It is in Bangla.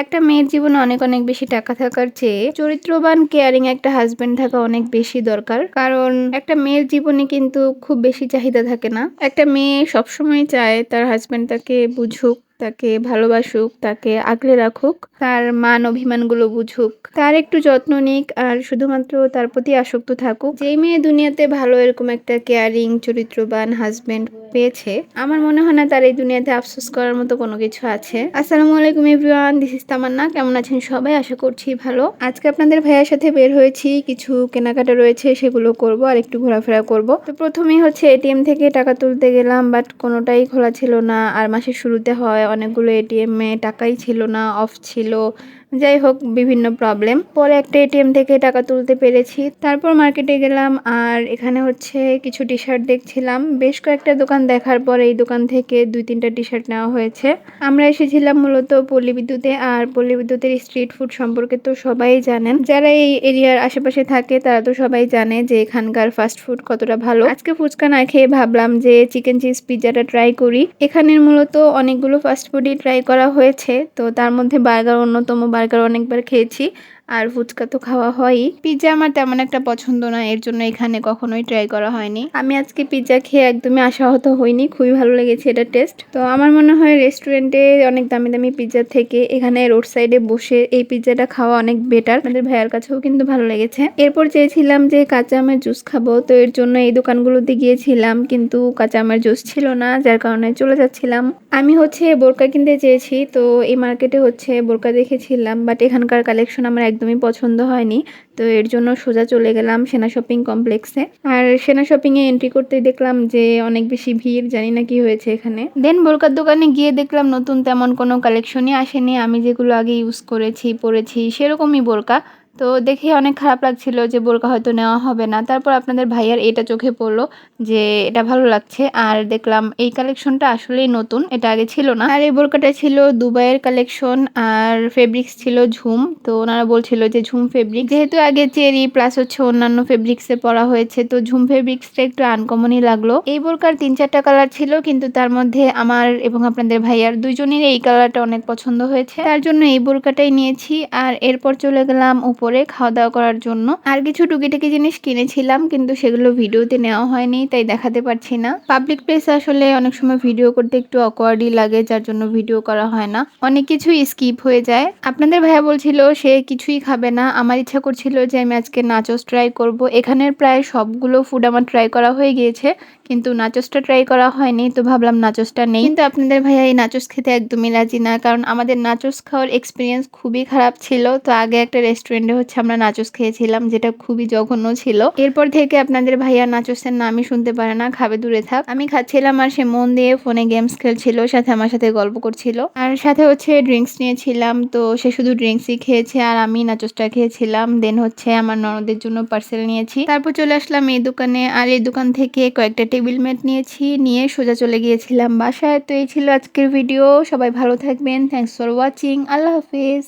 একটা মেয়ের জীবনে অনেক অনেক বেশি টাকা থাকার চেয়ে চরিত্রবান কেয়ারিং একটা হাজবেন্ড থাকা অনেক বেশি দরকার। কারণ একটা মেয়ের জীবনে কিন্তু খুব বেশি চাহিদা থাকে না। একটা মেয়ে সবসময় চায় তার হাজবেন্ড তাকে বুঝুক, তাকে ভালোবাসুক, তাকে আগলে রাখুক, তার মান অভিমানগুলো বুঝুক, তার একটু যত্ন নিক, আর শুধুমাত্র তার প্রতি আসক্ত থাকুক। যেই মেয়ে দুনিয়াতে ভালো এরকম একটা কেয়ারিং চরিত্রবান হাজবেন্ড পেয়েছে, আমার মনে হয় না তার এই দুনিয়াতে আফসোস করার মতো কোনো কিছু আছে। আসসালামু আলাইকুম এভরিওয়ান, দিস ইজ তামান্না। কেমন আছেন সবাই? আশা করছি ভালো। আজকে আপনাদের ভাইয়ার সাথে বের হয়েছি, কিছু কেনাকাটা রয়েছে সেগুলো করব আর একটু ঘোরাফেরা করব। তো প্রথমেই হচ্ছে এটিএম থেকে টাকা তুলতে গেলাম, বাট কোনোটাই খোলা ছিল না। আর মাসের শুরুতে হয় অনেকগুলো এটিএম এ টাকাই ছিল না, অফ ছিল। যাই হোক, বিভিন্ন প্রবলেম। পরে একটা এটিএম থেকে টাকা তুলতে পেরেছি। তারপর মার্কেটে গেলাম, আর এখানে হচ্ছে কিছু টি শার্ট দেখছিলাম। বেশ কয়েকটা দোকান দেখার পর এই দোকান থেকে 2-3টা টি শার্ট নেওয়া হয়েছে। আমরা এসেছিলাম মূলত পল্লী বিদ্যুতে, আর পল্লী বিদ্যুতের স্ট্রিট ফুড সম্পর্কে তো সবাই জানেন। যারা এই এরিয়ার আশেপাশে থাকে তারা তো সবাই জানে যে এখানকার ফাস্ট ফুড কতটা ভালো। আজকে ফুচকা না খেয়ে ভাবলাম যে চিকেন চিজ পিৎজাটা ট্রাই করি। এখানের মূলত অনেকগুলো ফাস্ট ফুডই ট্রাই করা হয়েছে, তো তার মধ্যে বার্গার অন্যতম। বার্গার অনেকবার খেয়েছি, আর ফুচকা তো খাওয়া হয়ই। পিৎজা আমার তেমন একটা পছন্দ না, এর জন্য এখানে কখনোই ট্রাই করা হয়নি। আমি আজকে পিৎজা খেয়ে একদমই আশাহত হইনি, খুবই ভালো লেগেছে এটা টেস্ট। তো আমার মনে হয় রেস্টুরেন্টে অনেক দামি দামি পিৎজা থেকে এখানে রোড সাইডে বসে এই পিৎজাটা খাওয়া অনেক বেটার। আমাদের ভাইয়ার কাছেও কিন্তু ভালো লেগেছে। এরপর চেয়েছিলাম যে কাঁচা আমের জুস খাবো, তো এর জন্য এই দোকানগুলোতে গিয়েছিলাম, কিন্তু কাঁচা আমের জুস ছিল না, যার কারণে চলে যাচ্ছিলাম। আমি হচ্ছে বোরকা কিনতে চেয়েছি, তো এই মার্কেটে হচ্ছে বোরকা দেখেছিলাম, বাট এখানকার কালেকশন আমার একদমই পছন্দ হয়নি। তো এর জন্য সোজা চলে গেলাম সেনা শপিং কমপ্লেক্সে। আর সেনা শপিং এ এন্ট্রি করতে দেখলাম যে অনেক বেশি ভিড়, জানি না কি হয়েছে এখানে। দেন বোরকার দোকানে গিয়ে দেখলাম নতুন তেমন কোনো কালেকশনই আসেনি। আমি যেগুলো আগে ইউজ করেছি পরেছি সেরকমই বোরকা। তো দেখে অনেক খারাপ লাগছিল যে বোরকা হয়তো নেওয়া হবে না। তারপর আপনাদের ভাইয়ার এটা চোখে পড়লো যে এটা ভালো লাগছে, আর দেখলাম এই কালেকশনটা আসলেই নতুন, এটা আগে ছিল না। আর এই বোরকাটা ছিল দুবাইয়ের কালেকশন, আর ফেব্রিক্স ছিল ঝুম। তো ওনারা বলছিল যে ঝুম ফেব্রিক, যেহেতু আগে চেরি প্লাস হচ্ছে অন্যান্য ফেব্রিক্সে পরা হয়েছে, তো ঝুম ফেব্রিক্সটা একটু আনকমনই লাগলো। এই বোরকার 3-4টা কালার ছিল, কিন্তু তার মধ্যে আমার এবং আপনাদের ভাইয়ার দুইজনের এই কালারটা অনেক পছন্দ হয়েছে, তার জন্য এই বোরকাটাই নিয়েছি। আর এরপর চলে গেলাম উপরে খাওয়া দাওয়া করার জন্য। আর কিছু টুকিটাকি জিনিস কিনেছিলাম, কিন্তু সেগুলো ভিডিওতে নেওয়া হয়নি, তাই দেখাতে পারছি না। পাবলিক প্লেসে আসলে অনেক সময় ভিডিও করতে একটু অকওয়ার্ডই লাগে, যার জন্য ভিডিও করা হয় না, অনেক কিছুই স্কিপ হয়ে যায়। আপনাদের ভাইয়া বলছিল সে কিছুই খাবে না, আমার ইচ্ছা করছিল যে আমি আজকে নাচোস ট্রাই করব। এখানের প্রায় সবগুলো ফুড আমার ট্রাই করা হয়ে গিয়েছে, কিন্তু নাচোসটা ট্রাই করা হয়নি, তো ভাবলাম নাচোসটা নেই। কিন্তু আপনাদের ভাইয়া এই নাচোস খেতে একদমই রাজি না, কারণ আমাদের নাচোস খাওয়ার এক্সপিরিয়েন্স খুবই খারাপ ছিল। তো আগে একটা রেস্টুরেন্টে হচ্ছে আমরা নাচোস খেয়েছিলাম, যেটা খুবই জঘন্য ছিল। এরপর থেকে আপনাদের ভাইয়া নাচোসের নামই শুনতে পারে না, খাবে দূরে থাক। আমি খাচ্ছিলাম আর সে মন দিয়ে ফোনে গেমস খেলছিল, সাথে আমার সাথে গল্প করছিল, আর সাথে হচ্ছে ড্রিঙ্কস নিয়েছিলাম। তো সে শুধু ড্রিঙ্কসই খেয়েছে আর আমি নাচোসটা খেয়েছিলাম। দেন হচ্ছে আমার ননদের জন্য পার্সেল নিয়েছি। তারপর চলে আসলাম এই দোকানে, আর এই দোকান থেকে কয়েকটা টেবিল ম্যাট নিয়েছি, নিয়ে সোজা চলে গিয়েছিলাম বাসায়। তো এই ছিল আজকের ভিডিও, সবাই ভালো থাকবেন। Thanks for watching, Allah Hafiz.